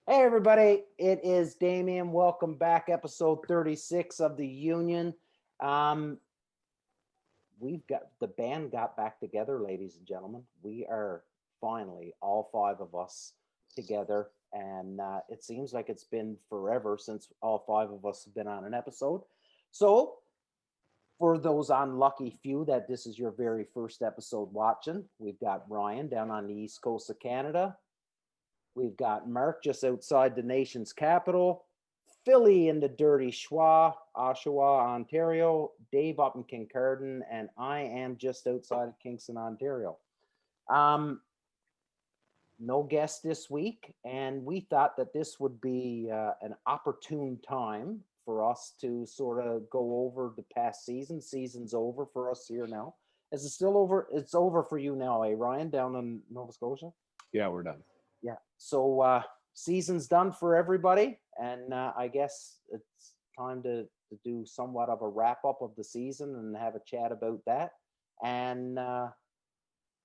Hey everybody, it is Damien. Welcome back, episode 36 of the Union. We've got the band got back together, ladies and gentlemen. We are finally all five of us together, and it seems like it's been forever since all five of us have been on an episode. So, for those unlucky few that this is your very first episode watching, we've got Ryan down on the east coast of Canada. We've got Mark just outside the nation's capital, Philly in the dirty Oshawa, Ontario, Dave up in Kincardine, and I am just outside of Kingston, Ontario. No guest this week, and we thought that this would be an opportune time for us to sort of go over the past season. Season's over for us here now. Is it still over? It's over for you now, Ryan, down in Nova Scotia? Yeah, we're done. Yeah. So season's done for everybody, and I guess it's time to do somewhat of a wrap up of the season and have a chat about that, and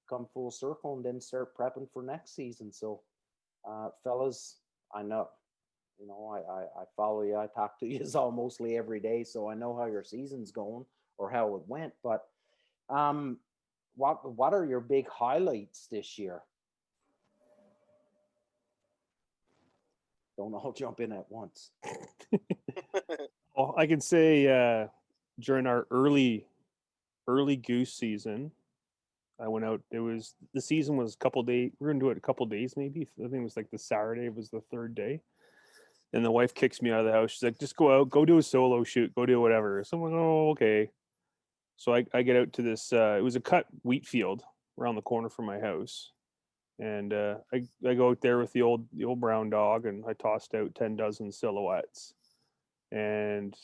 come full circle and then start prepping for next season. So, fellas, I know, I follow you. I talk to you almost every day, so I know how your season's going or how it went. But what are your big highlights this year? Don't all jump in at once. Well, I can say during our early goose season, I went out. The season was a couple days. We were gonna do it a couple days, maybe. I think it was like the Saturday was the third day. And the wife kicks me out of the house. She's like, "Just go out, go do a solo shoot, go do whatever." So I'm like, "Oh, okay." So I get out to this. It was a cut wheat field around the corner from my house. And I go out there with the old brown dog, and I tossed out 10 dozen silhouettes. And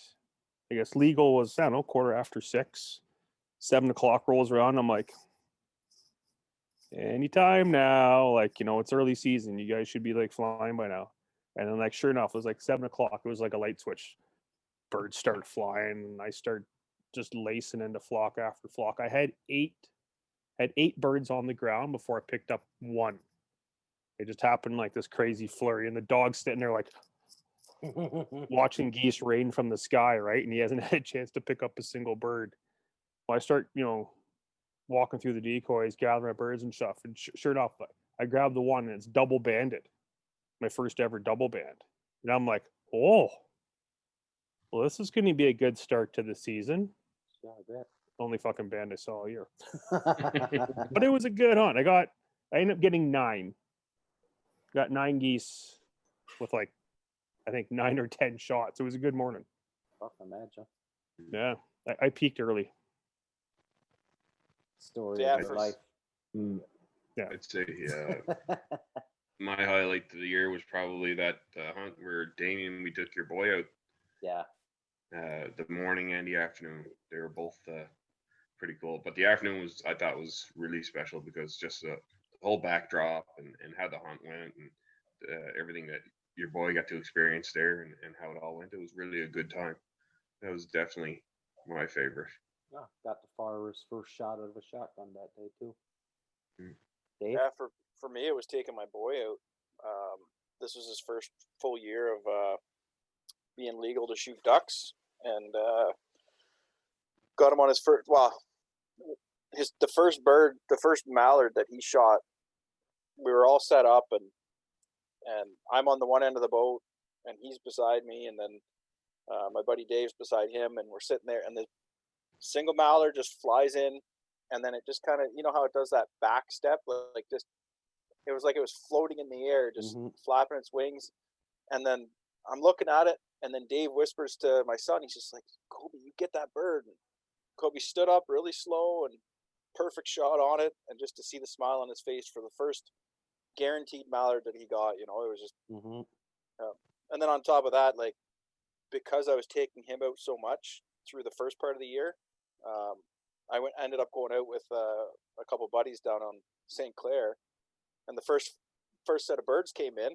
I guess legal was, I don't know, 6:15. 7:00 rolls around. I'm like, anytime now, like, it's early season. You guys should be like flying by now. And then, like, sure enough, it was like 7:00. It was like a light switch. Birds start flying, and I start just lacing into flock after flock. I had eight birds on the ground before I picked up one. It just happened like this crazy flurry, and the dog's sitting there like watching geese rain from the sky, right? And he hasn't had a chance to pick up a single bird. Well, I start, walking through the decoys, gathering my birds and stuff, and sure enough, I grabbed the one, and it's double banded, my first ever double band, and I'm like, oh, well, this is going to be a good start to the season. Yeah, I bet. Only fucking band I saw all year. But it was a good hunt. I ended up getting 9. Got 9 geese with like, I think 9 or 10 shots. It was a good morning. Fuck, imagine. Yeah, I peaked early. Story of your life. Yeah, I'd say my highlight of the year was probably that hunt where Damien, we took your boy out. Yeah. The morning and the afternoon, they were both pretty cool. But the afternoon I thought was really special because just the whole backdrop and how the hunt went and everything that your boy got to experience there and how it all went. It was really a good time. That was definitely my favorite. Yeah, got the farmer's first shot out of a shotgun that day too. Dave? Yeah, for me, it was taking my boy out. This was his first full year of being legal to shoot ducks, and got him on his first. Well, the first mallard that he shot. We were all set up, and I'm on the one end of the boat, and he's beside me, and then my buddy Dave's beside him, and we're sitting there, and the single mallard just flies in, and then it just kind of, how it does that back step, like just, it was like it was floating in the air, just flapping its wings, and then I'm looking at it, And then Dave whispers to my son, he's just like, Kobe, you get that bird. And Kobe stood up really slow and perfect shot on it. And just to see the smile on his face for the first guaranteed mallard that he got, it was just, and then on top of that, like, because I was taking him out so much through the first part of the year, I ended up going out with a couple buddies down on St. Clair, and the first set of birds came in,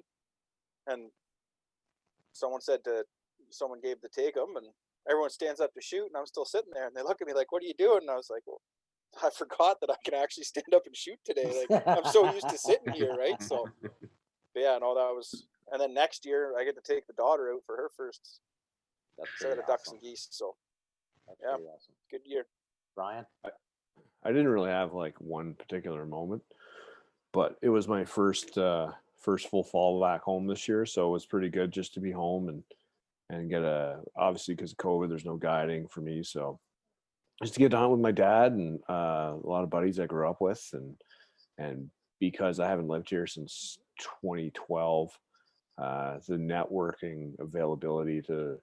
and someone gave to take them, and everyone stands up to shoot, and I'm still sitting there, and they look at me like, "What are you doing?" And I was like, "Well, I forgot that I can actually stand up and shoot today. Like, I'm so used to sitting here, right?" So, but yeah, no, that was. And then next year, I get to take the daughter out for her first set of ducks and geese. So, That's yeah, awesome. good year. Brian? I didn't really have like one particular moment, but it was my first full fall back home this year, so it was pretty good just to be home and get obviously because of COVID, there's no guiding for me, so just to get to hunt with my dad and a lot of buddies I grew up with, and because I haven't lived here since 2012, the networking availability to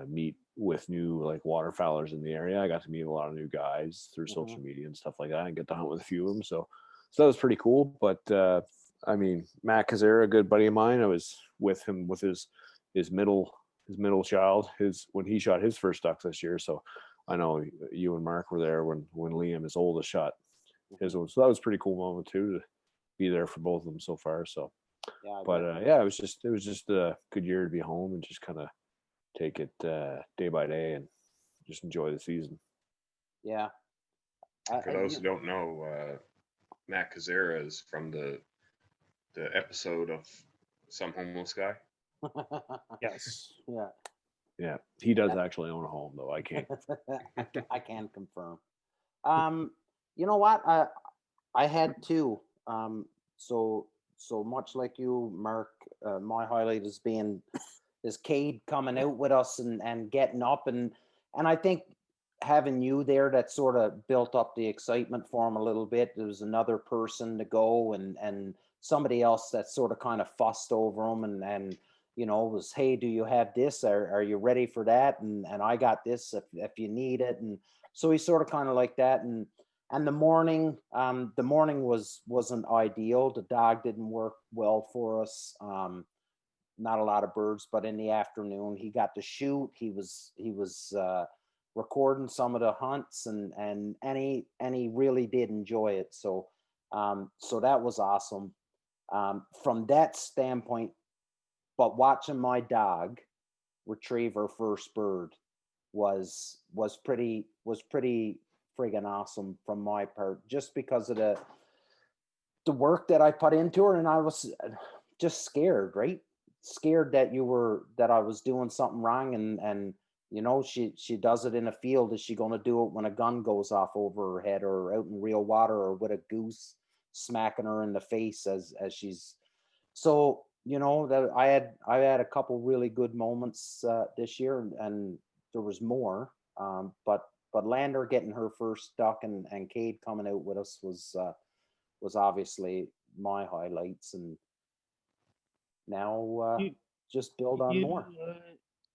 meet with new like waterfowlers in the area. I got to meet a lot of new guys through social media and stuff like that, and get to hunt with a few of them. So that was pretty cool. But I mean, Matt Kazera, a good buddy of mine, I was with him with his middle child, when he shot his first ducks this year. So I know you and Mark were there when Liam, his oldest, shot his own. So that was a pretty cool moment too, to be there for both of them so far. So Yeah, but yeah, it was just a good year to be home and just kind of take it day by day and just enjoy the season. yeah. For those who don't know, Matt Kazera is from the episode of Some Homeless Guy. Yes. Yeah. Yeah, he does actually own a home, though. I can't. I can confirm. You know what? I had two. So much like you, Mark, my highlight is Cade coming out with us and getting up, and I think having you there, that sort of built up the excitement for him a little bit. There was another person to go and somebody else that sort of kind of fussed over him and was, hey, do you have this? Are you ready for that? And I got this if you need it. And so he sort of kind of like that. And the morning wasn't ideal. The dog didn't work well for us. Not a lot of birds, but in the afternoon he got to shoot. He was recording some of the hunts and he really did enjoy it. So that was awesome. From that standpoint, but watching my dog retrieve her first bird was pretty friggin' awesome from my part, just because of the work that I put into her, and I was just scared, right? Scared that I was doing something wrong, and she does it in a field. Is she going to do it when a gun goes off over her head, or out in real water, or with a goose smacking her in the face as she's so that I had a couple really good moments this year, and there was more, but Lander getting her first duck and Cade coming out with us was obviously my highlights, and now just build on more.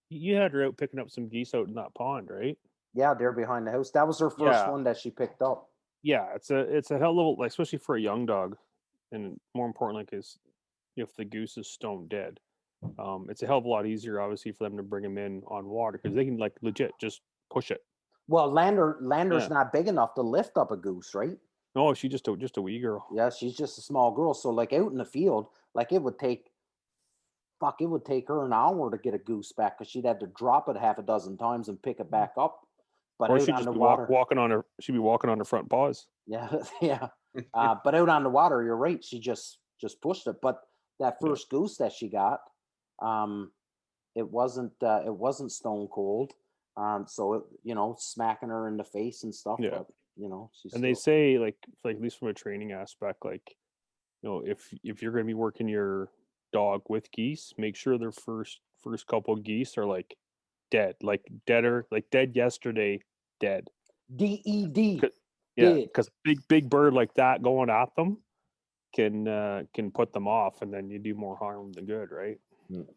You had her out picking up some geese out in that pond, right? Yeah, they're behind the house. That was her first one that she picked up. Yeah, it's a hell of a, like, especially for a young dog, and more importantly, because if the goose is stone dead, it's a hell of a lot easier, obviously, for them to bring him in on water, because they can like legit just push it. Well, Lander's not big enough to lift up a goose, right? No, she's just a wee girl. Yeah, she's just a small girl. So like out in the field, like it would take her an hour to get a goose back, because she'd have to drop it half a dozen times and pick it back up. But or out she'd on just the be water, she'd be walking on her front paws. Yeah, yeah. But out on the water, you're right. She just pushed it. But that first goose that she got, it wasn't stone cold. So it, smacking her in the face and stuff. Yeah. But she's. And they say like at least from a training aspect, like, if you're going to be working your dog with geese, make sure their first couple of geese are like dead, like dead yesterday, dead. DED. Yeah, because big bird like that going at them can put them off, and then you do more harm than good, right?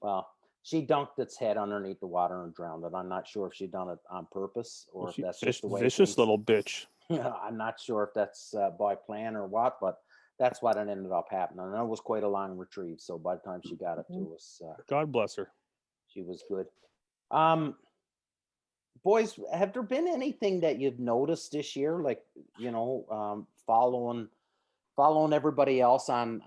Well, she dunked its head underneath the water and drowned it. I'm not sure if she done it on purpose or if that's just the way vicious things- little bitch. I'm not sure if that's by plan or what, but that's what it ended up happening. And it was quite a long retrieve. So by the time she got it to us, God bless her. she was good. Boys, have there been anything that you've noticed this year, like following everybody else on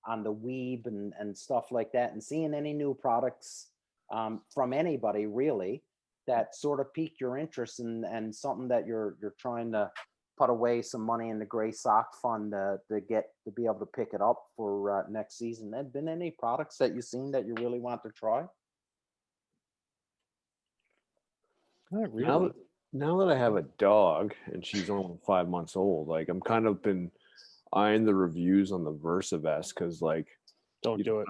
the weeb and stuff like that, and seeing any new products from anybody really that sort of piqued your interest and something that you're trying to put away some money in the gray sock fund to be able to pick it up for next season? Have been any products that you've seen that you really want to try? Not really. Now that I have a dog and she's only 5 months old, like I'm kind of been eyeing the reviews on the VersaVest because like Don't do it.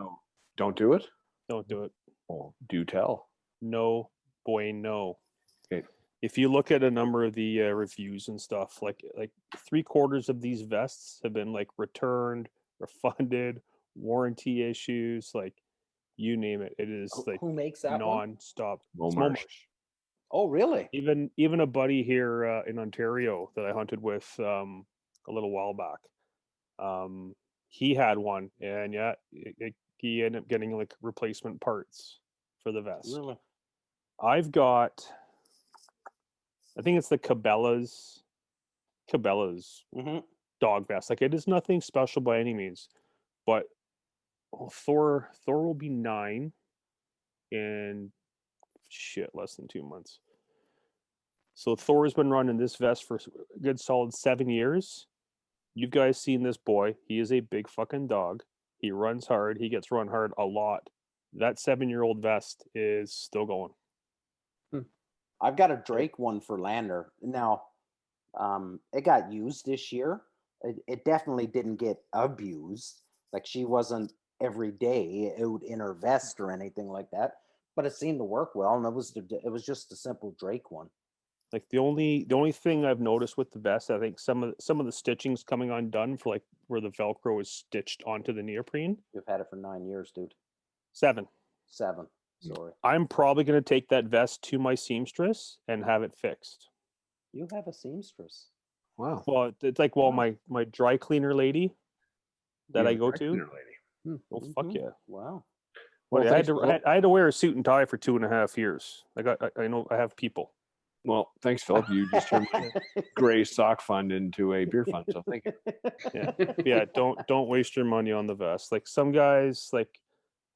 Don't do it. Don't do it. Well, do tell. No, boy, no. Okay. If you look at a number of the reviews and stuff, like 3/4 of these vests have been like returned, refunded, warranty issues, like you name it. It is like Who makes that one? non-stop. It's Momarsh. Momarsh. Oh, really? Even a buddy here in Ontario that I hunted with a little while back, he had one, and yeah, he ended up getting like replacement parts for the vest. Really? I've got, I think it's the Cabela's Mm-hmm. dog vest. Like it is nothing special by any means, but Thor will be 9 in less than 2 months. So Thor's been running this vest for a good solid 7 years. You guys seen this boy? He is a big fucking dog. He runs hard. He gets run hard a lot. That 7-year-old vest is still going. I've got a Drake one for Lander. Now, it got used this year. It definitely didn't get abused. Like she wasn't every day out in her vest or anything like that. But it seemed to work well, and it was just a simple Drake one. Like the only thing I've noticed with the vest, I think some of the stitching's coming undone for like where the Velcro is stitched onto the neoprene. You've had it for 9 years, dude. 7. 7. Sorry. I'm probably going to take that vest to my seamstress and have it fixed. You have a seamstress. Wow. Well, it's like, my dry cleaner lady that I go to. Lady. Oh, fuck yeah. Wow. Well, Well, I thanks, Philip. had to wear a suit and tie for 2.5 years. I know I have people. Well, thanks, Philip. You just turned my gray sock fund into a beer fund. So thank you. Yeah. Don't waste your money on the vest. Like some guys, like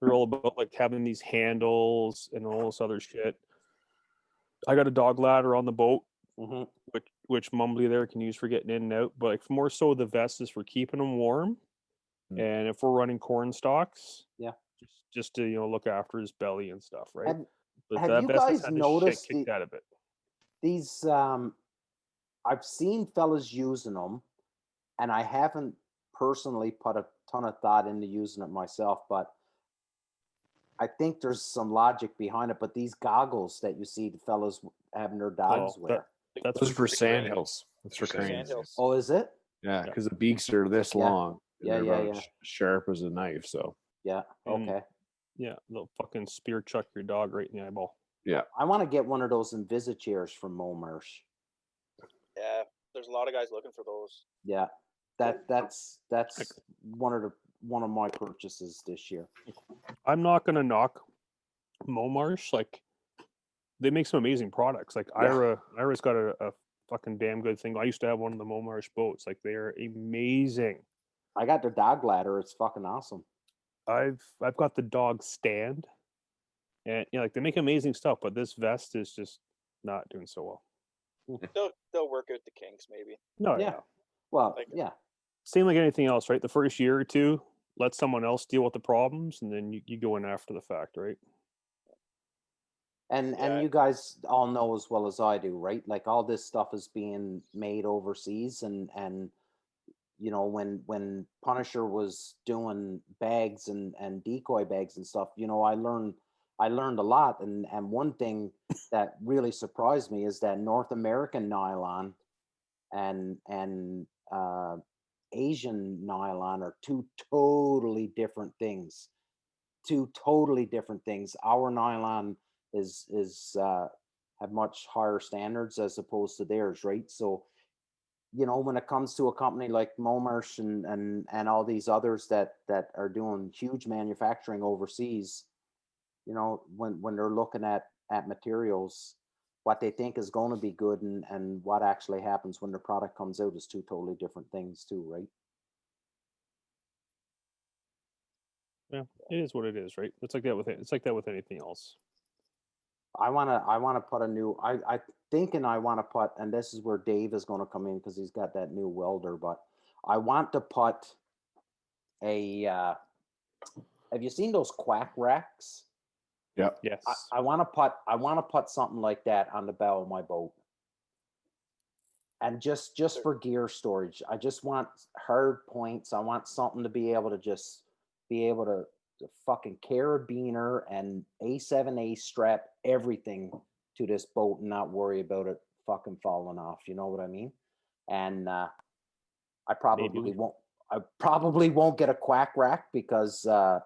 they're all about like having these handles and all this other shit. I got a dog ladder on the boat, Mm-hmm. which Mumbly there can use for getting in and out. But like more so, the vest is for keeping them warm. Mm. And if we're running corn stalks, Yeah. just to look after his belly and stuff, right? But have that you vest has guys had the noticed shit kicked out of it. these? I've seen fellas using them, and I haven't personally put a ton of thought into using it myself, but I think there's some logic behind it. But these goggles that you see the fellas having their dogs wear. That's Those are for sandhills. That's for For cranes. sandhills. Oh, is it? Yeah, because the beaks are this long. And Yeah, they're yeah, about yeah. sharp as a knife. So Yeah. And- Okay. Yeah, they'll fucking spear chuck your dog right in the eyeball. I want to get one of those Invisitairs from Momarsh. Yeah, there's a lot of guys looking for those. Yeah, that's one of my purchases this year. I'm not gonna knock Momarsh. Like they make some amazing products. Like Yeah. Ira's got a fucking damn good thing. I used to have one of the Momarsh boats. Like they are amazing. I got their dog ladder. It's fucking awesome. I've got the dog stand, and like they make amazing stuff. But this vest is just not doing so well. They'll work out the kinks maybe. No, Yeah. yeah. Well, Like- yeah. Same like anything else, right? The first year or two, let someone else deal with the problems, and then you go in after the fact, right? And Yeah. you guys all know as well as I do, right? Like all this stuff is being made overseas, and when Punisher was doing bags and decoy bags and stuff, I learned a lot, and one thing that really surprised me is that North American nylon and Asian nylon are two totally different things. two totally different things. Our nylon is have much higher standards as opposed to theirs, right? So, you know, when it comes to a company like Momarsh and all these others that are doing huge manufacturing overseas, you know, when they're looking at materials, what they think is going to be good and what actually happens when the product comes out is two totally different things too, right? Yeah, it is what it is, right? It's like that with it. It's like that with anything else. I wanna put a new. I thinking I want to put, and this is where Dave is going to come in because he's got that new welder. But I want to put a. Have you seen those quack racks? Yeah. Yes. I want to put something like that on the bow of my boat, and just for gear storage. I just want hard points. I want something to be able to just be able to fucking carabiner and A7A strap everything to this boat and not worry about it fucking falling off. You know what I mean? And I probably won't. I probably won't get a quack rack because I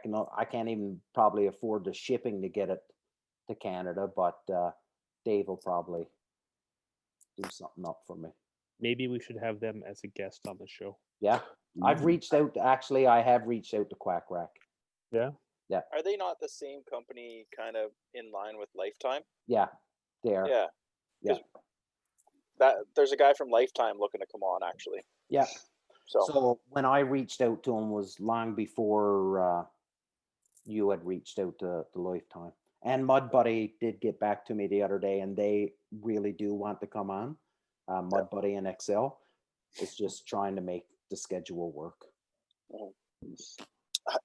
can't even probably afford the shipping to get it to Canada. But Dave will probably do something up for me. Maybe we should have them as a guest on the show. Yeah. I've reached out. Actually, I have reached out to Quack Rack. Yeah. Yeah. Are they not the same company, kind of in line with Lifetime? Yeah, they are. Yeah. Yeah. That there's a guy from Lifetime looking to come on, actually. Yeah. So, So when I reached out to him was long before you had reached out to Lifetime. And Mud Buddy did get back to me the other day, and they really do want to come on. Mud Buddy and Excel. It's just trying to make the schedule work.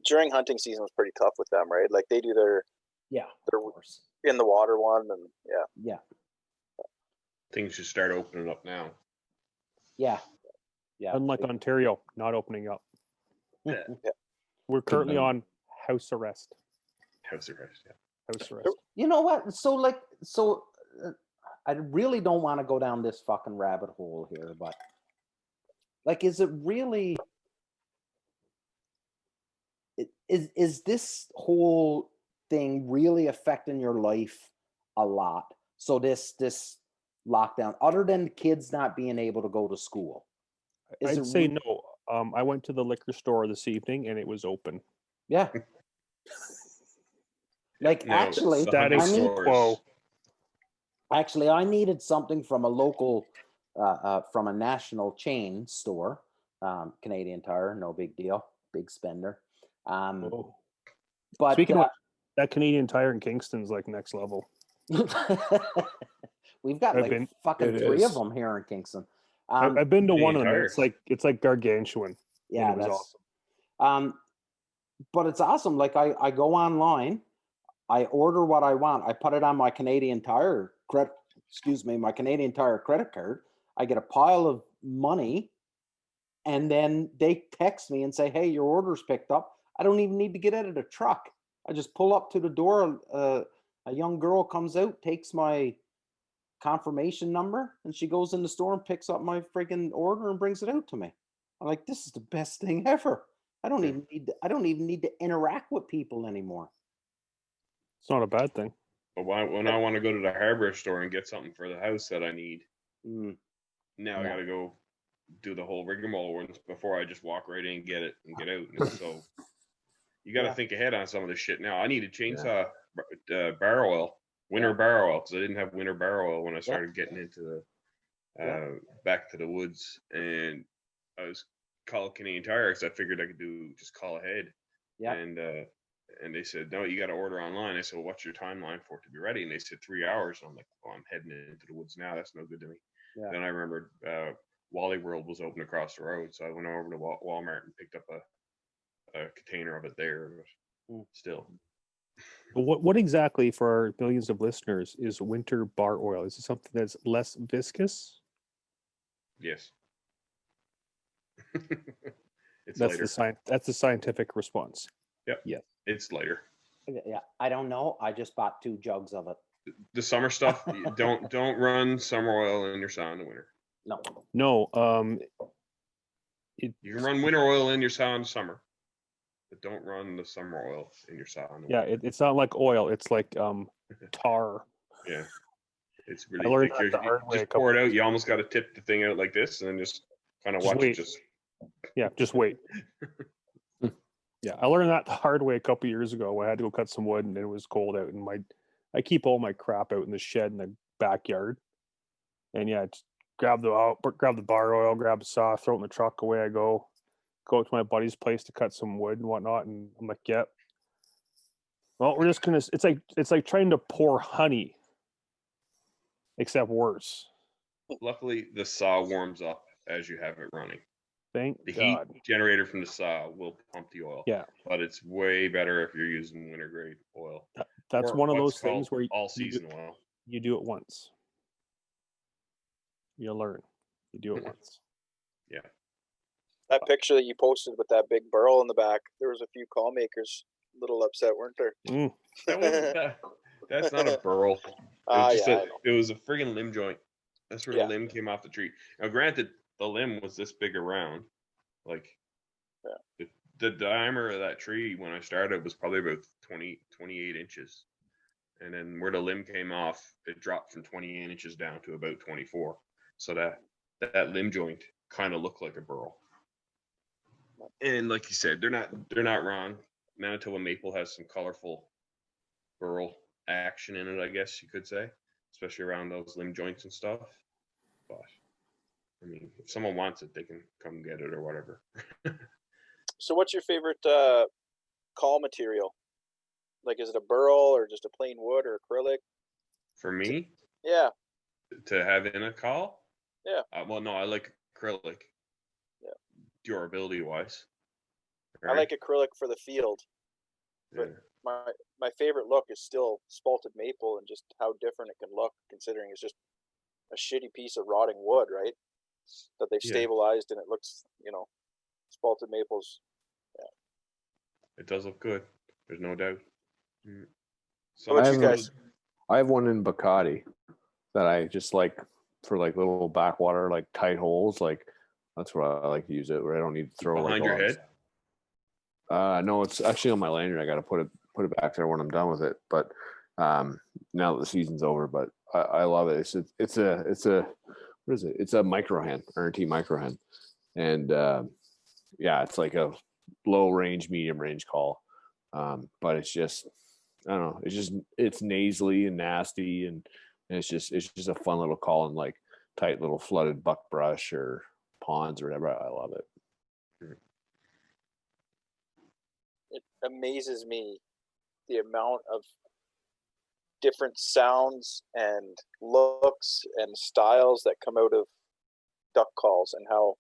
during hunting season was pretty tough with them, right? Like they do their of course. in the water one, and Yeah. Things should start opening up now. Yeah. Unlike Ontario, not opening up. Yeah. We're currently on house arrest. House arrest, yeah. House arrest. You know what? So I really don't want to go down this fucking rabbit hole here, but like, is it really? Is this whole thing really affecting your life a lot? So this lockdown, other than kids not being able to go to school, I'd say no. I went to the liquor store this evening and it was open. Yeah. Like No, actually, status quo. Actually, I needed something from a local, from a national chain store, Canadian Tire, no big deal, big spender. But speaking of that, Canadian Tire in Kingston's like next level. we've got like fucking three of them here in Kingston. I've been to one of them. Tires. It's like gargantuan. Yeah, it was that's awesome. But it's awesome. Like I go online, I order what I want. I put it on my Canadian Tire my Canadian Tire credit card. I get a pile of money, and then they text me and say, "Hey, your order's picked up." I don't even need to get out of the truck. I just pull up to the door. A young girl comes out, takes my confirmation number, and she goes in the store and picks up my freaking order and brings it out to me. I'm like, this is the best thing ever. I don't even need to interact with people anymore. It's not a bad thing. But when I want to go to the hardware store and get something for the house that I need, now I got to go do the whole rigmarole once before I just walk right in and get it and get out. And so you got to think ahead on some of this shit now. I need a chainsaw barrel oil, winter barrel oil, because I didn't have winter barrel oil when I started getting into the back to the woods, and I was called Canadian Tire because I figured I could just call ahead. Yeah. And they said, no, you got to order online. I said, well, what's your timeline for it to be ready? And they said 3 hours. And I'm like, well, I'm heading into the woods now. That's no good to me. Yeah. Then I remembered Wally World was open across the road. So I went over to Walmart and picked up a container of it there. Still. But what exactly, for our millions of listeners, is winter bar oil? Is it something that's less viscous? Yes. That's lighter. That's the scientific response. Yep. Yeah. It's lighter. Yeah. I don't know. I just bought 2 jugs of it. The summer stuff, don't run summer oil in your sauna in the winter. No. You can run winter oil in your sauna in summer. but don't run the summer oil in your saw. In the Yeah, winter. it's not like oil. It's like tar. Yeah, it's I really learned thick. that the You hard way a just couple pour it out. years You ago. almost got to tip the thing out like this, and then just kind of Just watch wait. it. Just Yeah, just wait. Yeah, I learned that the hard way a couple years ago. I had to go cut some wood, and it was cold out, and I keep all my crap out in the shed in the backyard. And yeah, just grab the bar oil, grab the saw, throw it in the truck. Away I go. Go to my buddy's place to cut some wood and whatnot, and I'm like, "Yep. Well, we're just gonna." It's like trying to pour honey, except worse. luckily, the saw warms up as you have it running. Thank The God. heat generator from the saw will pump the oil. Yeah, But it's way better if you're using winter grade oil. that's Or one of what's those things called where all season oil. you do it once. You learn. You do it once. Yeah. That picture that you posted with that big burl in the back, there was a few call makers a little upset, weren't there? Mm. That wasn't that's not a burl. It was a friggin' limb joint. That's where Yeah. the limb came off the tree. Now, granted, the limb was this big around. Like, the diameter of that tree when I started was probably about 28 inches. And then where the limb came off, it dropped from 28 inches down to about 24. So that limb joint kind of looked like a burl. And like you said, they're not wrong. Manitoba maple has some colorful burl action in it, I guess you could say, especially around those limb joints and stuff. But I mean, if someone wants it, they can come get it or whatever. So what's your favorite call material? Like, is it a burl or just a plain wood or acrylic? For me, Yeah. to have in a call, Yeah. Well, no, I like acrylic. Yeah. Durability wise. I like acrylic for the field. But my favorite look is still spalted maple, and just how different it can look, considering it's just a shitty piece of rotting wood, right? That they've stabilized, and it looks, spalted maples. Yeah. It does look good. There's no doubt. What about you guys? I have one in Bacardi that I just like for like little backwater, like tight holes. Like that's what I like to use it, where I don't need to throw Behind your head. No, it's actually on my lanyard. I got to put it back there when I'm done with it. But now that the season's over, but I love it. It's a what is it? It's a micro hen, R&T micro hen, and it's like a low range, medium range call. But it's just, I don't know. It's nasally and nasty, and it's just a fun little call in like tight little flooded buck brush or ponds or whatever. I love it. It amazes me the amount of different sounds and looks and styles that come out of duck calls, and how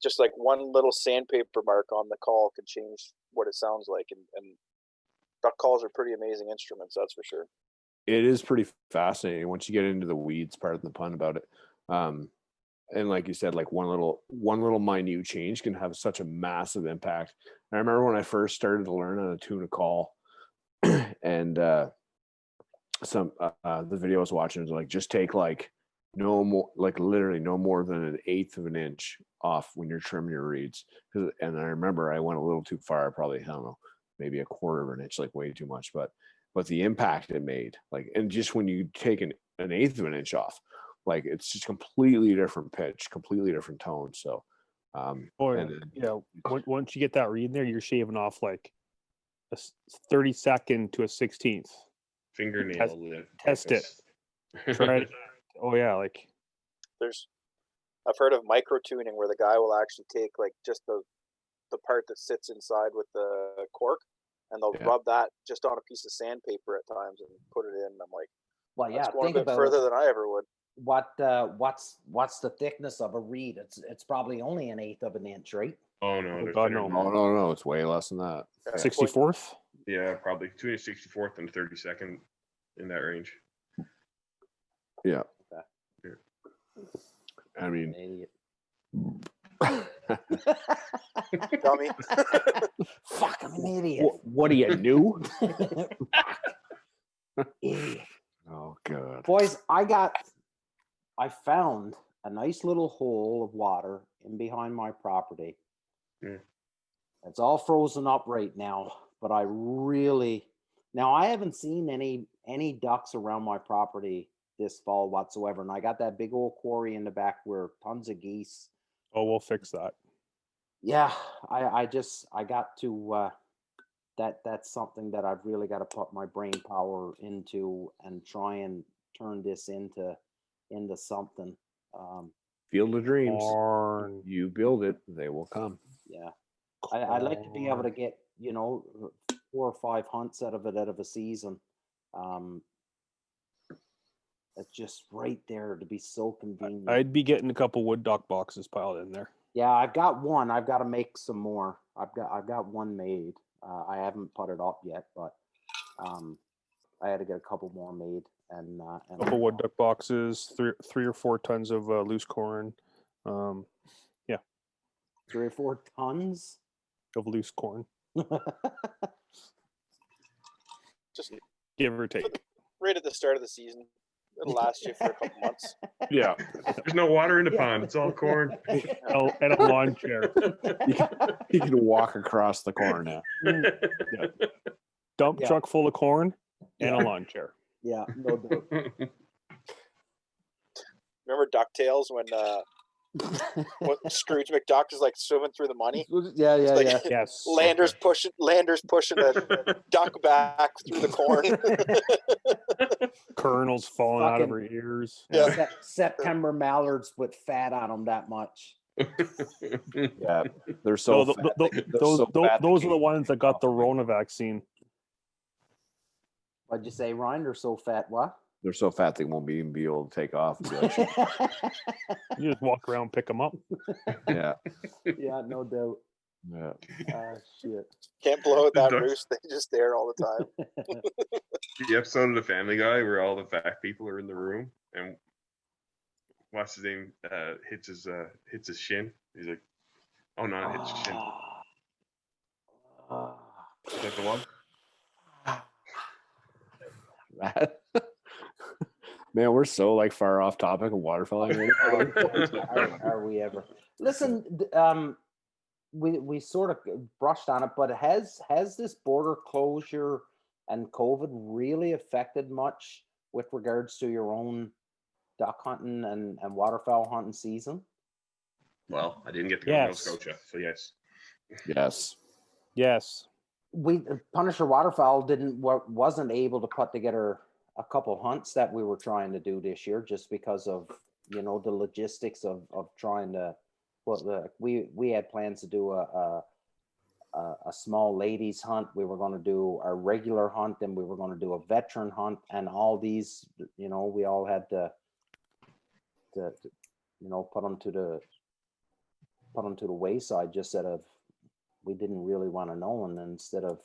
just like one little sandpaper mark on the call can change what it sounds like. And duck calls are pretty amazing instruments, that's for sure. It is pretty fascinating once you get into the weeds, pardon the pun about it. And like you said, like one little minute change can have such a massive impact. I remember when I first started to learn how to tune a call, and some the video I was watching was like, just take like no more, like literally no more than an eighth of an inch off when you're trimming your reeds. And I remember I went a little too far, probably, I don't know, maybe a quarter of an inch, like way too much, but the impact it made, like, and just when you take an eighth of an inch off, like it's just completely different pitch, completely different tone. So once you get that reed in there, you're shaving off like a 32nd to a 16th. Fingernail test it. Try it. Oh yeah, like I've heard of micro tuning, where the guy will actually take like just the part that sits inside with the cork, and they'll rub that just on a piece of sandpaper at times and put it in. And I'm like, well, yeah, that's going a bit further than I ever would. What's the thickness of a reed? It's probably only an eighth of an inch, right? Oh no, no, it's way less than that. 64th. Yeah, probably between 64th and 32nd, in that range. Yeah. Okay. I mean, idiot. Dummy. Fuck, I'm an idiot. What are you new? Idiot. Oh god. Boys, I found a nice little hole of water in behind my property. It's all frozen up right now, but I really now I haven't seen any ducks around my property this fall whatsoever. And I got that big old quarry in the back where tons of geese. Oh, we'll fix that. Yeah, I got to that's something that I've really got to put my brain power into and try and turn this into something. Field of dreams. Corn. You build it, they will come. Yeah. I'd like to be able to get, 4 or 5 hunts out of a season. It's just right there to be so convenient. I'd be getting a couple wood duck boxes piled in there. Yeah, I've got one. I've got to make some more. I've got one made. I haven't put it up yet, but I had to get a couple more made and A couple wood duck boxes, three or 4 tons of loose corn. 3 or 4 tons of loose corn, Just give or take. right at the start of the season. It'll last you for a couple months. Yeah, There's no water in the pond. It's all corn. and a lawn chair. You can walk across the corn now. Yeah. Dump truck full of corn and a lawn chair. Yeah, no doubt. Remember DuckTales when Scrooge McDuck is like swimming through the money? Yeah, like- yeah. Yes. Landers pushing a duck back through the corn. Kernels falling out of Fucking- her ears. Yeah. September mallards with fat on them that much. Yeah, they're so So fat. those so fat they those are the can't- ones that got the Rona vaccine. What'd you say, Ryan? They're so fat. What? They're so fat they won't even be able to take off. And be like, "Shit." You just walk around, pick them up. Yeah, Yeah, no doubt. yeah. Ah, shit. Can't blow out that Ducks. roost. They just there all the time. The episode of The Family Guy where all the fat people are in the room and what's his name hits his shin. He's like, "Oh no, it hits his shin." Ah. Is that the one? Man, we're so like far off topic of waterfowling. Are we ever? Listen, we sort of brushed on it, but has this border closure and COVID really affected much with regards to your own duck hunting and waterfowl hunting season? Well, I didn't get to go to Nova Yes. Scotia, so yes. Yes. Yes. We Punisher Waterfowl wasn't able to put together a couple hunts that we were trying to do this year just because of the logistics of trying to we had plans to do a small ladies hunt. We were going to do a regular hunt, and we were going to do a veteran hunt, and all these we all had to put them to the wayside just out of we didn't really want to know. And instead of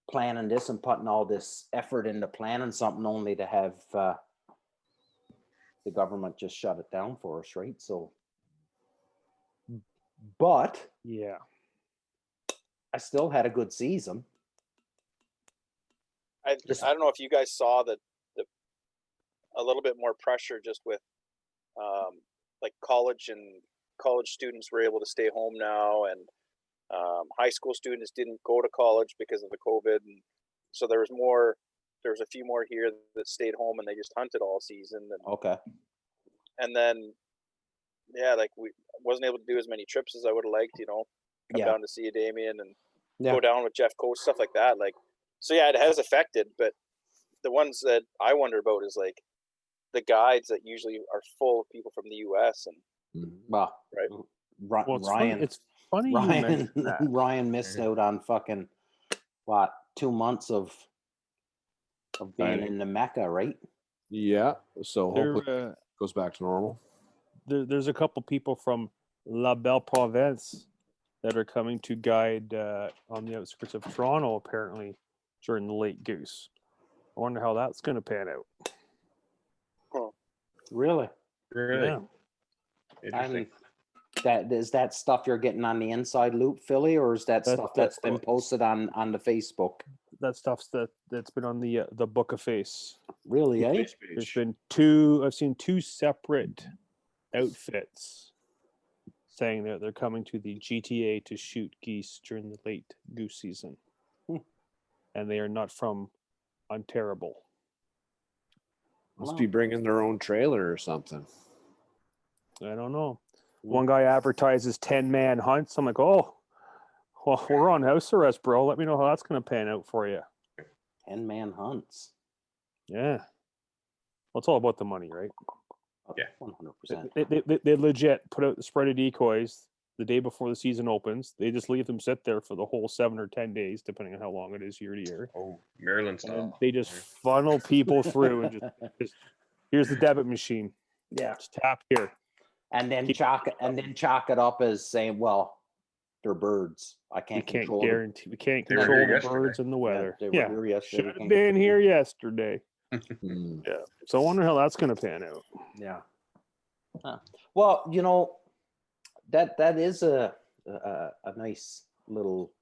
planning this and putting all this effort into planning something only to have the government just shut it down for us, right? So, but Yeah. I still had a good season. I don't know if you guys saw the a little bit more pressure just with like college students were able to stay home now, and high school students didn't go to college because of the COVID, and so there was a few more here that stayed home and they just hunted all season, Okay. and then like we wasn't able to do as many trips as I would have liked, come Yeah. down to see Damien and Yeah. go down with Jeff Coates, stuff like that. Like, so yeah, it has affected, but the ones that I wonder about is like the guides that usually are full of people from the US, and Well, Right. Well, Ryan. it's funny you Ryan, mentioned that. Ryan missed out on fucking 2 months of being in the Mecca, right? Yeah. So hopefully There, it goes back to normal. there's a couple people from La Belle Province that are coming to guide on the outskirts of Toronto, apparently, during the Late Goose. I wonder how that's going to pan out. Really? Really? Yeah. Interesting. And is that stuff you're getting on the inside loop, Philly, or is that That- stuff that's been that's- posted on the Facebook? That stuff's that's been on the Book of Face. Really, eh? Face There's page. been I've seen two separate outfits saying that they're coming to the GTA to shoot geese during the late goose season. And they are not from Ontario. Must be bringing their own trailer or something. I don't know. One guy advertises 10-man hunts. I'm like, oh, well, we're on house arrest, bro. Let me know how that's going to pan out for you. 10-man hunts. Yeah. Well, it's all about the money, right? Yeah. 100%. They legit put out the spread of decoys the day before the season opens. They just leave them sit there for the whole 7 or 10 days, depending on how long it is year to year. Oh, Maryland And then style. they just funnel people through and just here's the debit machine. Yeah. Just tap here. And then Keep- chalk it up as saying, well, they're birds. I We can't can't control them. guarantee. We can't They were control here the birds and the weather. they were Yeah, here yesterday. should We have can't been control here yesterday. Hmm. Yeah. So I wonder how that's going to pan out. Yeah. Huh. Well, you know, that is a nice little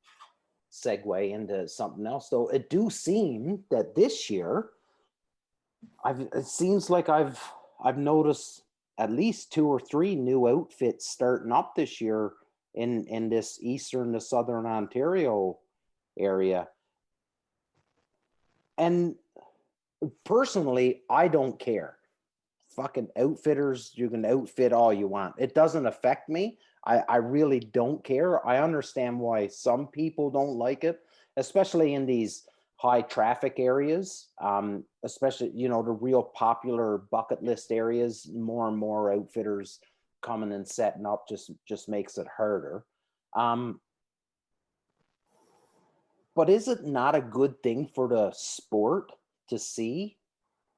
segue into something else, though. It do seem that this year, it seems like I've noticed at least 2 or 3 new outfits starting up this year in this eastern to southern Ontario area. And personally, I don't care. Fucking outfitters, you can outfit all you want. It doesn't affect me. I really don't care. I understand why some people don't like it, especially in these high traffic areas, especially, you know, the real popular bucket list areas. More and more outfitters coming and setting up just makes it harder. But is it not a good thing for the sport to see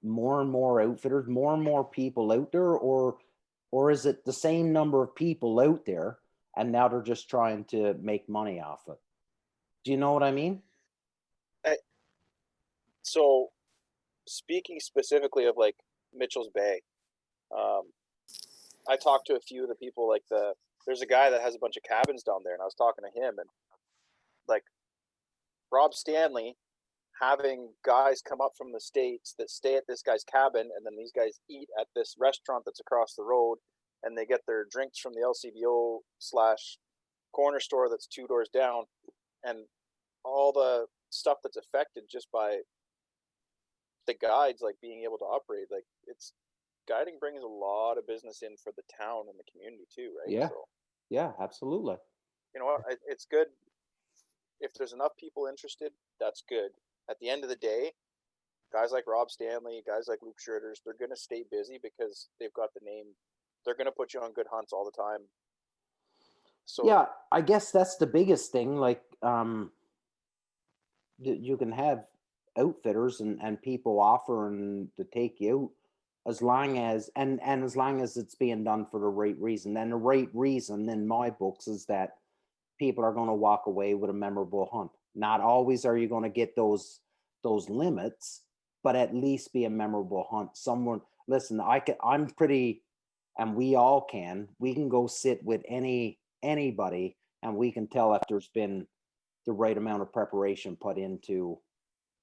more and more outfitters, more and more people out there, or is it the same number of people out there and now they're just trying to make money off it? Do you know what I mean? So, speaking specifically of like Mitchell's Bay, I talked to a few of the people. Like there's a guy that has a bunch of cabins down there, and I was talking to him, and like Rob Stanley having guys come up from the States that stay at this guy's cabin, and then these guys eat at this restaurant that's across the road, and they get their drinks from the LCBO / corner store that's 2 doors down, and all the stuff that's affected just by the guides, like being able to operate. Like guiding brings a lot of business in for the town and the community too, right? Yeah. So, Yeah, absolutely. you know what? It's good if there's enough people interested. That's good. At the end of the day, guys like Rob Stanley, guys like Luke Schroeder's, they're going to stay busy because they've got the name. They're going to put you on good hunts all the time. So Yeah, I guess that's the biggest thing. Like, you can have outfitters and people offering to take you out as long as and as long as it's being done for the right reason. And the right reason in my books is that people are going to walk away with a memorable hunt. Not always are you going to get those limits, but at least be a memorable hunt. Someone, listen, I'm pretty, and we all can. We can go sit with anybody, and we can tell if there's been the right amount of preparation put into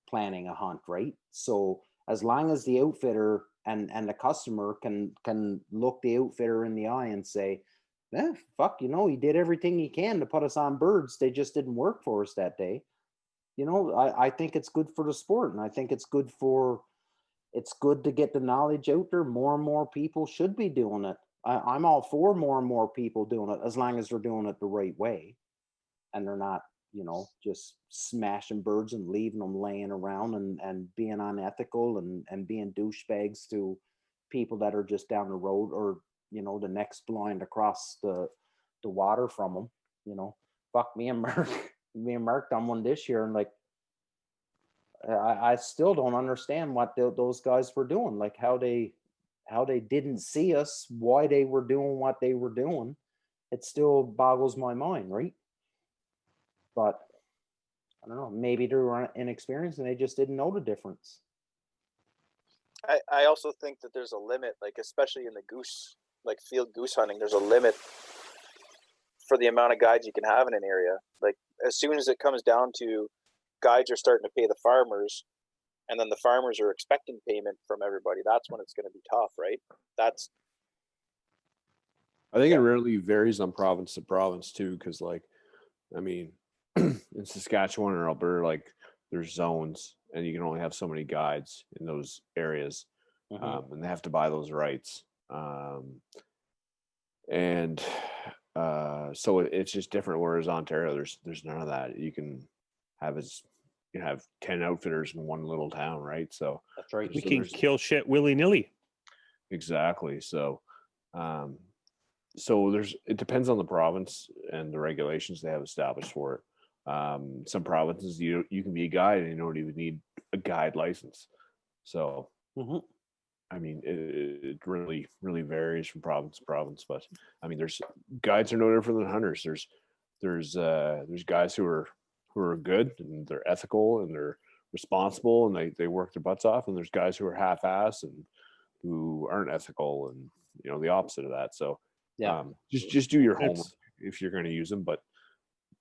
planning a hunt, right? So as long as the outfitter and the customer can look the outfitter in the eye and say, fuck, you know, he did everything he can to put us on birds. They just didn't work for us that day. You know, I think it's good for the sport, and I think it's good to get the knowledge out there. More and more people should be doing it. I'm all for more and more people doing it, as long as they're doing it the right way and they're not, you know, just smashing birds and leaving them laying around and being unethical and being douchebags to people that are just down the road, or, you know, the next blind across the water from them. You know, fuck, me and Mark done one this year, and like, I still don't understand what those guys were doing, like how they didn't see us, why they were doing what they were doing. It still boggles my mind, right? But I don't know, maybe they were inexperienced and they just didn't know the difference. I also think that there's a limit, like especially in the goose, like field goose hunting, there's a limit for the amount of guides you can have in an area. Like as soon as it comes down to guides are starting to pay the farmers, and then the farmers are expecting payment from everybody, that's when it's going to be tough, right? That's I think it really varies on province to province too, because like, I mean, in Saskatchewan or Alberta, like there's zones, and you can only have so many guides in those areas, and they have to buy those rights. And so it's just different. Whereas Ontario, there's none of that. You can have 10 outfitters in one little town, right? So That's right. We can kill shit willy nilly. exactly. So it depends on the province and the regulations they have established for it. Some provinces you can be a guide and you don't even need a guide license. So I mean, it really varies from province to province. But I mean, there's guides are no different than hunters. There's guys who are good and they're ethical and they're responsible and they work their butts off, and there's guys who are half-ass and who aren't ethical and the opposite of that. So Yeah. Just do your homework if you're going to use them. But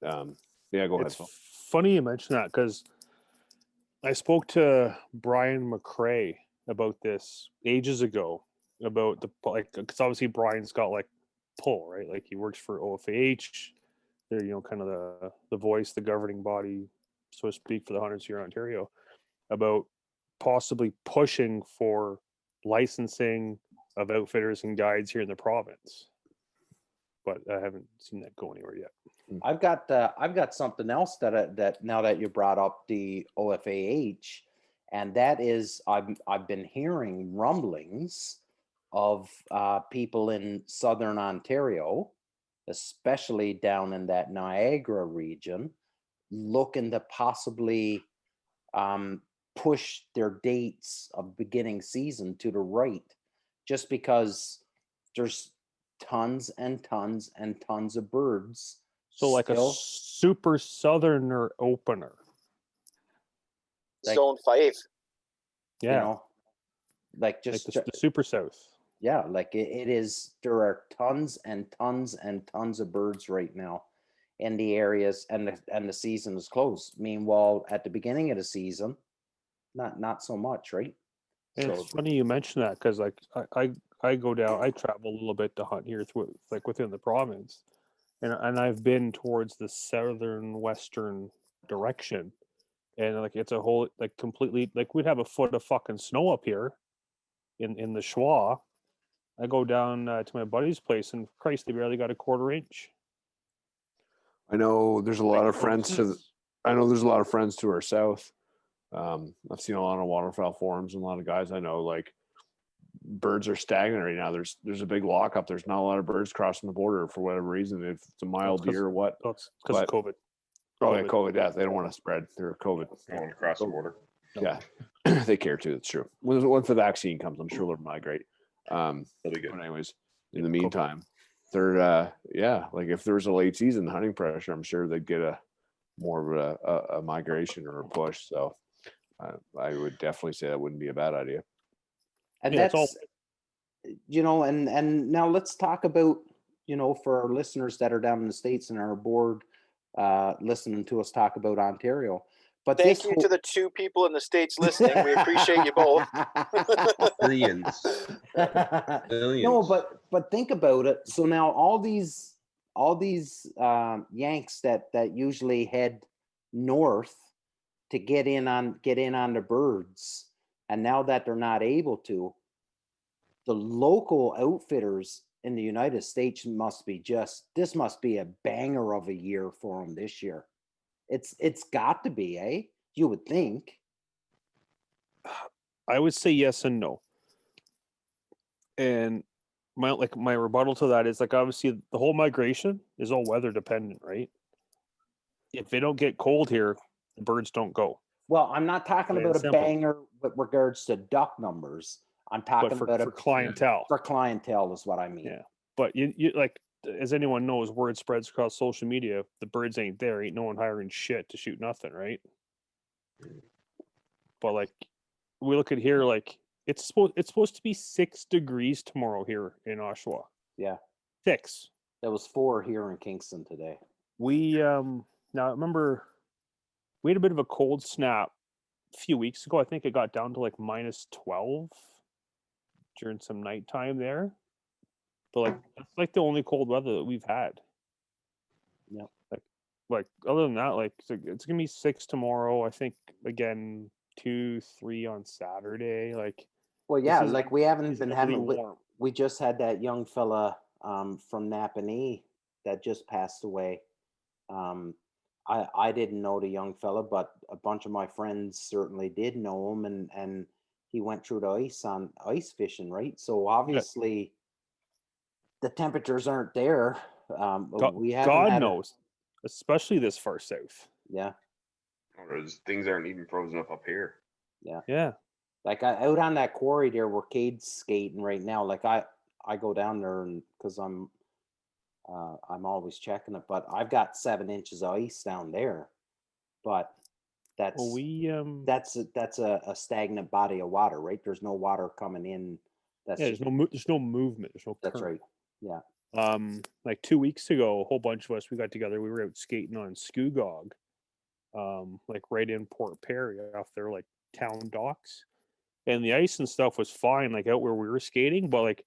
yeah, go ahead. It's funny you mention that, because I spoke to Brian McCrae about this ages ago, about because obviously Brian's got like pull, right? Like he works for OFAH. They're kind of the voice, the governing body, so to speak, for the hunters here in Ontario, about possibly pushing for licensing of outfitters and guides here in the province. But I haven't seen that go anywhere yet. I've got something else that now that you brought up the OFAH, and that is I've been hearing rumblings of people in southern Ontario, especially down in that Niagara region, looking to possibly push their dates of beginning season to the right, just because there's tons and tons and tons of birds. So like a super southerner opener. Like, Zone 5. Yeah. Like just like the super south. Yeah, like it is. There are tons and tons and tons of birds right now in the areas, and the season is closed. Meanwhile, at the beginning of the season, not so much, right? And it's funny you mention that, because like I go down, I travel a little bit to hunt here through like within the province, and I've been towards the southern western direction, and like it's a whole like completely like we'd have a foot of fucking snow up here in the Schwa. I go down to my buddy's place, and Christ, they barely got a quarter inch. I know there's a lot of friends to our south. I've seen a lot of waterfowl forums and a lot of guys I know, like, birds are stagnant right now. There's a big lockup. There's not a lot of birds crossing the border for whatever reason. If it's a mild year or what. Oh, it's because of COVID. Oh, yeah, COVID. Yeah, they don't want to spread their COVID. Going across the border. Yeah, they care too. That's true. Once the vaccine comes, I'm sure they'll migrate. That'll be good. But anyways, in the meantime, they're like if there was a late season hunting pressure, I'm sure they'd get more of a migration or a push. So I would definitely say that wouldn't be a bad idea. And Yeah, that's and now let's talk about, for our listeners that are down in the States and are bored listening to us talk about Ontario. But thank you to the 2 people in the States listening. We appreciate you both. Billions. No, but think about it. So now all these Yanks that usually head north to get in on the birds, and now that they're not able to, the local outfitters in the United States must be a banger of a year for them this year. It's got to be, eh? You would think. I would say yes and no. And my rebuttal to that is, like, obviously the whole migration is all weather dependent, right? If they don't get cold here, the birds don't go. Well, I'm not talking Plain about and a simple. banger with regards to duck numbers. I'm talking about for clientele. For clientele is what I mean. Yeah. But you like, as anyone knows, word spreads across social media. If the birds ain't there, ain't no one hiring shit to shoot nothing, right? But like, we look at here, like it's supposed to be 6 degrees tomorrow here in Oshawa. Yeah. 6. There was 4 here in Kingston today. We now I remember we had a bit of a cold snap a few weeks ago. I think it got down to like -12 during some nighttime there. But like that's like the only cold weather that we've had. Yep. Like other than that, like it's gonna be 6 tomorrow. I think again 2, 3 on Saturday. Like Well, this yeah, is like we haven't been unseasonably having. warm. We just had that young fella from Napanee that just passed away. Um, I didn't know the young fella, but a bunch of my friends certainly did know him, and he went through the ice on ice fishing, right? So obviously the temperatures aren't there. God, We haven't God had it. knows, especially this far south. Yeah, Or things aren't even frozen up here. yeah. Yeah, Like out on that quarry there where Cade's skating right now. Like I go down there and because I'm always checking it, but I've got 7 inches of ice down there. But well, that's we that's a stagnant body of water, right? There's no water coming in. That's yeah, just there's no movement, there's no that's current. right. Yeah. Like 2 weeks ago, a whole bunch of us we got together. We were out skating on Scugog, like right in Port Perry, off their like town docks, and the ice and stuff was fine, like out where we were skating, but like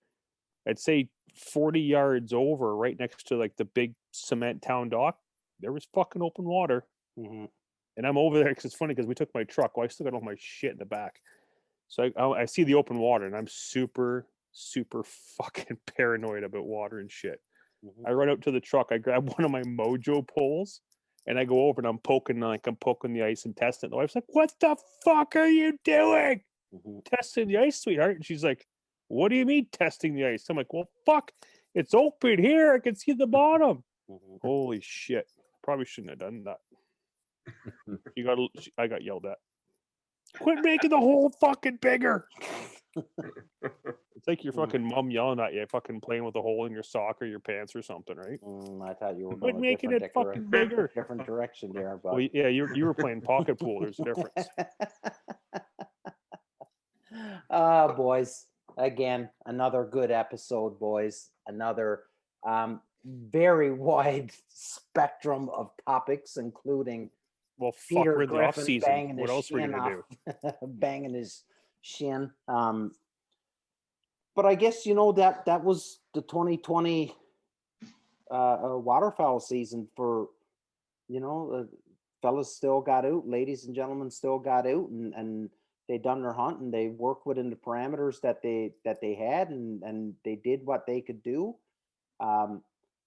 I'd say 40 yards over, right next to like the big cement town dock, there was fucking open water. Hmm. And I'm over there because it's funny because we took my truck. Well, I still got all my shit in the back. So I see the open water and I'm super, super fucking paranoid about water and shit. Hmm. I run out to the truck. I grab one of my Mojo poles and I go over and I'm poking the ice and testing it. The wife's like, "What the fuck are you doing? Hmm. Testing the ice, sweetheart?" And she's like, "What do you mean testing the ice?" I'm like, "Well, fuck, it's open here. I can see the bottom." Hmm. Holy shit! Probably shouldn't have done that. I got yelled at. Quit making the hole fucking bigger. It's like your fucking mom yelling at you, fucking playing with a hole in your sock or your pants or something, right? I thought you were Quit going a making different it fucking bigger. different direction there, Well, but yeah, you were playing pocket pool. There's a difference. Boys, again, another good episode, boys. Another very wide spectrum of topics, including Well, fuck, Peter we're in the off Griffin season. banging What his else are we shin gonna off, do? banging his shin. But I guess that was the 2020 waterfowl season for fellas still got out, ladies and gentlemen still got out, and they done their hunt and they worked within the parameters that they had, and they did what they could do.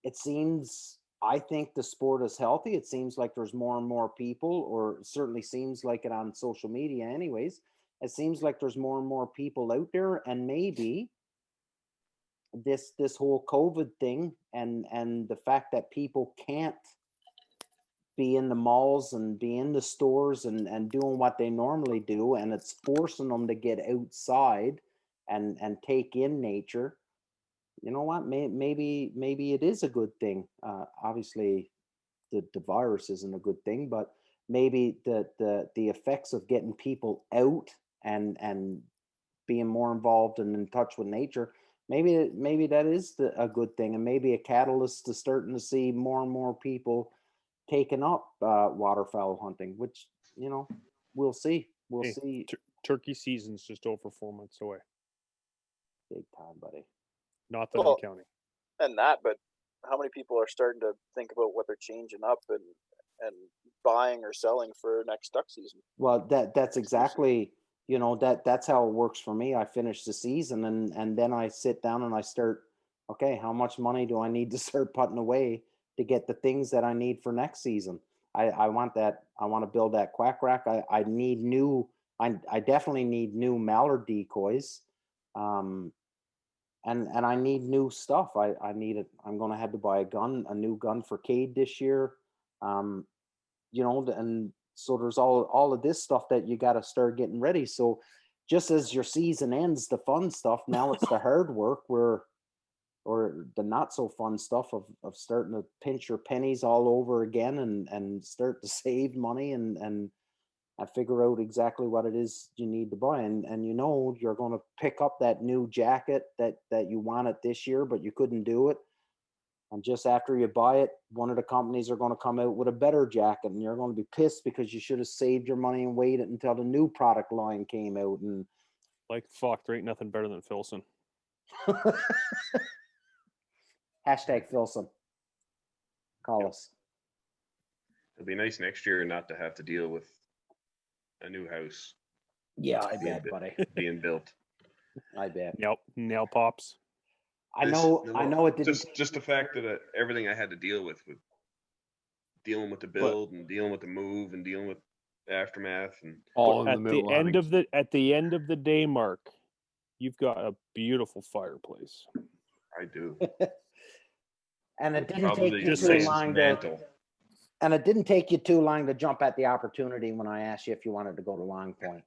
It seems, I think the sport is healthy. It seems like there's more and more people, or it certainly seems like it on social media anyways. It seems like there's more and more people out there, and maybe this whole COVID thing and the fact that people can't be in the malls and be in the stores and doing what they normally do, and it's forcing them to get outside and take in nature. You know what, maybe it is a good thing. Obviously the virus isn't a good thing, but maybe the effects of getting people out and being more involved and in touch with nature, maybe that is a good thing, and maybe a catalyst to starting to see more and more people taking up waterfowl hunting, which we'll see. We'll Hey, see. turkey season's just over 4 months away. Big time, buddy. Not that I'm Well, counting. and that, but how many people are starting to think about what they're changing up and buying or selling for next duck season? Well, that's exactly that's how it works for me. I finish the season and then I sit down and I start. Okay, how much money do I need to start putting away to get the things that I need for next season? I want that. I want to build that quack rack. I need new. I definitely need new mallard decoys. And I need new stuff. I need it. I'm gonna have to buy a new gun for Cade this year. Um, and so there's all of this stuff that you got to start getting ready. So just as your season ends, the fun stuff, now it's the hard work or the not so fun stuff of starting to pinch your pennies all over again and start to save money and figure out exactly what it is you need to buy. And you're going to pick up that new jacket that you wanted this year, but you couldn't do it. And just after you buy it, one of the companies are going to come out with a better jacket, and you're going to be pissed because you should have saved your money and waited until the new product line came out. And Like fuck, there ain't nothing better than Filson. Hashtag Filson. Call us. It'll be nice next year not to have to deal with a new house Yeah, I being, bet, buddy. being built. I bet. Nail pops. I know it didn't. Just the fact that everything I had to deal with dealing with the build and dealing with the move and dealing with the aftermath and All in the At middle the of end hunting. of the end of the day, Mark, you've got a beautiful fireplace. I do. And it didn't Probably take the you too nicest long mantle. and it didn't take you too long to jump at the opportunity when I asked you if you wanted to go to Long Point.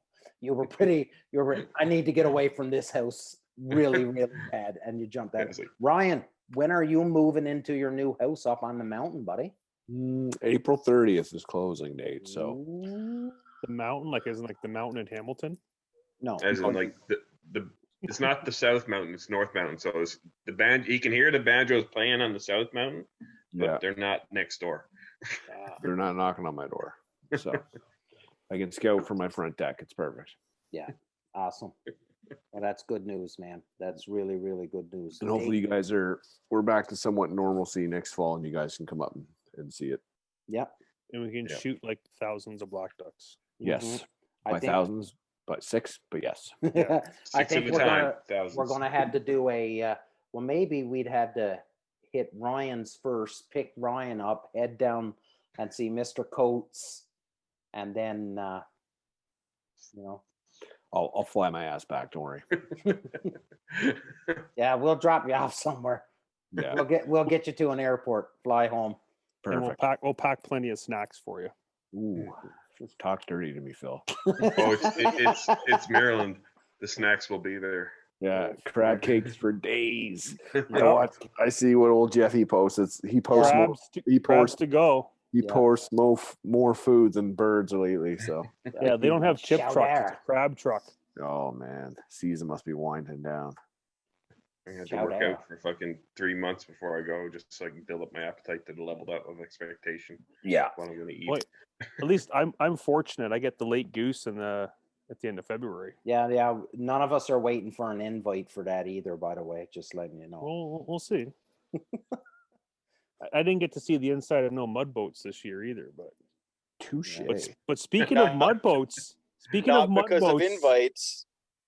I need to get away from this house really, really bad. And you jumped at Yeah, it. Ryan, when are you moving into your new house up on the mountain, buddy? April 30th is closing date. So Ooh. The mountain, like isn't like the mountain in Hamilton? No. As in like the it's not the South Mountain, it's North Mountain. So it's the band you can hear the banjos playing on the South Mountain, but yeah, they're not next door. they're not knocking on my door. So I can scout from my front deck. It's perfect. Yeah. Awesome. Well, that's good news, man. That's really, really good news. And hopefully you guys we're back to somewhat normalcy next fall and you guys can come up and see it. Yep. And we can Yeah. shoot like thousands of black ducks. Yes. I By think- thousands, by 6, but yes. Yeah. I 6 think at a we're time, we're thousands. gonna have to do a well, maybe we'd have to hit Ryan's first, pick Ryan up, head down and see Mr. Coates, and then you know, I'll fly my ass back, don't worry. yeah, we'll drop you off somewhere. Yeah, We'll get you to an airport, fly home. And perfect. we'll pack plenty of snacks for you. Ooh, talk dirty to me, Phil. Oh, it's Maryland. The snacks will be there. Yeah, crab cakes for days. Yeah. I see what old Jeffy posts. He posts more. He Crabs posts. to go. He Yeah. posts more food than birds lately. So, Yeah, they don't have chip Shout trucks. It's out. a crab truck. oh man, season must be winding down. I had to Shout work out. out for fucking 3 months before I go, just so I can build up my appetite to the level up of expectation. Yeah, What I'm going to eat. Wait, at least I'm fortunate. I get the late goose at the end of February. Yeah. None of us are waiting for an invite for that either, by the way. Just letting you know. Well, we'll see. I didn't get to see the inside of no mud boats this year either, but touche. but speaking of mud boats, Not because of invites.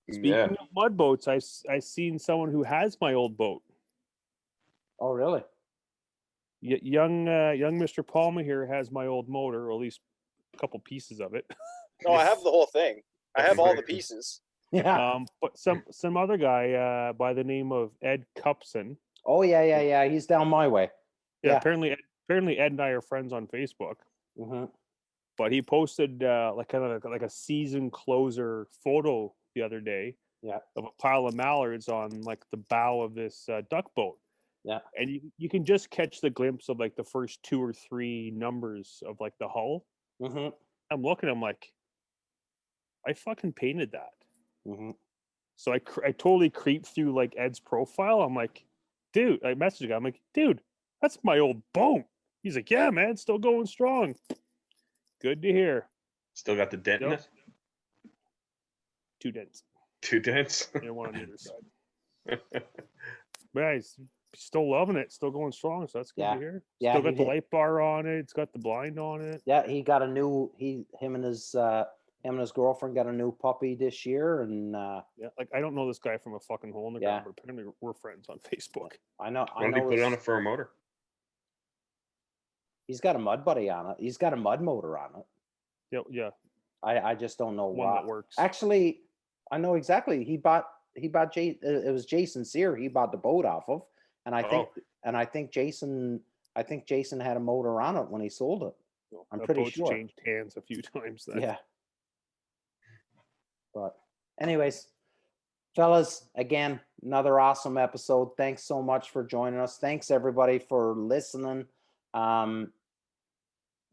Speaking Yeah. of mud boats, I seen someone who has my old boat. Oh, really? Young Mr. Palmer here has my old motor, or at least a couple pieces of it. No, I have the whole thing. I have all the pieces. Yeah. But some other guy by the name of Ed Cupson. Oh, yeah. He's down my way. Yeah, Yeah. apparently Ed and I are friends on Facebook. Mm-hmm. But he posted like kind of like a season closer photo the other day. Yeah. Of a pile of mallards on like the bow of this duck boat. Yeah. And you can just catch the glimpse of like the first 2 or 3 numbers of like the hull. Mm-hmm. I'm looking, I'm like, I fucking painted that. Mm-hmm. So I totally creeped through like Ed's profile. I'm like, dude, I messaged him. I'm like, dude, that's my old boat. He's like, yeah, man, still going strong. Good to hear. Still got the dent in Yep. it? 2 dents. 2 dents? And one on the other side. But yeah, he's still loving it, still going strong. So that's good Yeah. to hear. Yeah, Still he got the did. light bar on it. It's got the blind on it. Yeah, he got a new. Him and his girlfriend got a new puppy this year, and Yeah, like I don't know this guy from a fucking hole in the Yeah. ground, but apparently we're friends on Facebook. I know. Why don't they put it on a fur motor? He's got a mud buddy on it. He's got a mud motor on it. Yeah, I just don't know one why. that works. Actually, I know exactly. He bought it was Jason Sear he bought the boat off of, and I think Jason had a motor on it when he sold it. I'm That pretty boat's sure. changed hands a few times. Then. Yeah. But anyways, fellas, again, another awesome episode. Thanks so much for joining us. Thanks everybody for listening.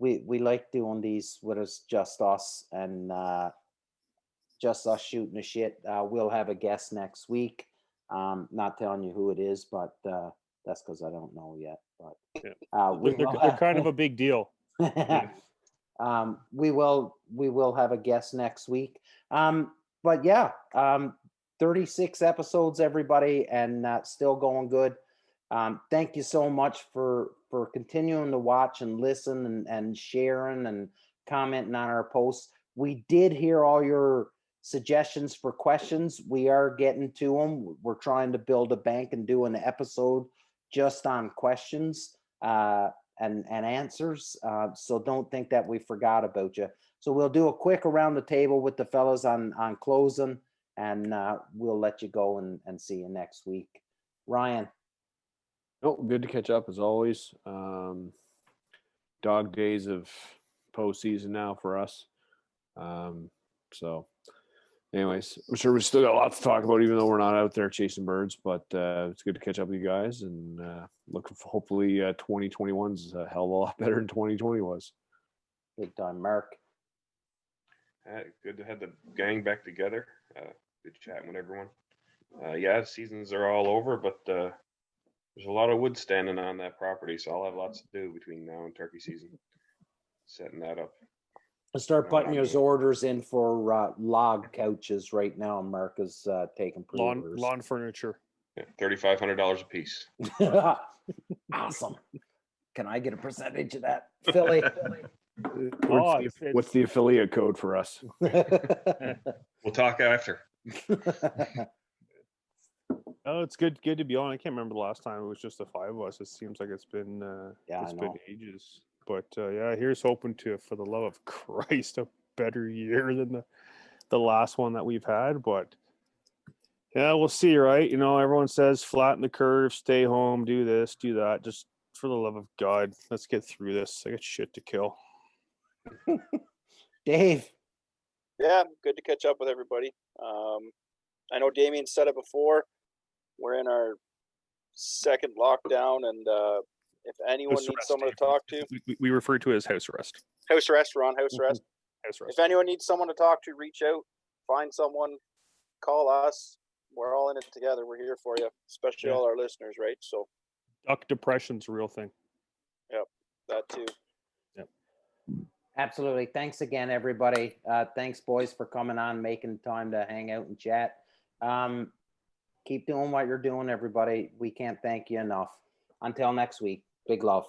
We like doing these with us, just us and just us shooting the shit. We'll have a guest next week. Not telling you who it is, but that's because I don't know yet. But They're kind of a big deal. we will have a guest next week. But yeah, 36 episodes, everybody, and still going good. Thank you so much for continuing to watch and listen and sharing and commenting on our posts. We did hear all your suggestions for questions. We are getting to them. We're trying to build a bank and do an episode just on questions and answers. So don't think that we forgot about you. So we'll do a quick around the table with the fellas on closing, and we'll let you go and see you next week. Ryan. No, good to catch up as always. Dog days of postseason now for us. So anyways, I'm sure we still got a lot to talk about, even though we're not out there chasing birds, but it's good to catch up with you guys, and looking for hopefully 2021's a hell of a lot better than 2020 was. Big time. Mark. Good to have the gang back together. Good chatting with everyone. Yeah, seasons are all over, but there's a lot of wood standing on that property, so I'll have lots to do between now and turkey season, setting that up. I'll start putting your orders in for log couches right now. Mark is taking pre-orders. Lawn furniture. Yeah, $3,500 a piece. Awesome. Can I get a percentage of that, Philly? What's the affiliate code for us? We'll talk after. Oh, it's good to be on. I can't remember the last time it was just the five of us. It seems like it's been been ages. But yeah, here's hoping to, for the love of Christ, a better year than the last one that we've had. But yeah, we'll see, right? You know, everyone says flatten the curve, stay home, do this, do that. Just for the love of God, let's get through this. I got shit to kill. Dave. Yeah, good to catch up with everybody. I know Damien said it before. We're in our second lockdown, and if anyone House needs arrest, someone to Dave. talk to, We refer to it as house arrest. house arrest, Ron, house arrest. House arrest. If anyone needs someone to talk to, reach out, find someone, call us. We're all in it together. We're here for you, especially all our listeners, right? So, Duck depression's a real thing. Yep, that too. Yep. Absolutely. Thanks again, everybody. Thanks, boys, for coming on, making time to hang out and chat. Keep doing what you're doing, everybody. We can't thank you enough. Until next week, big love.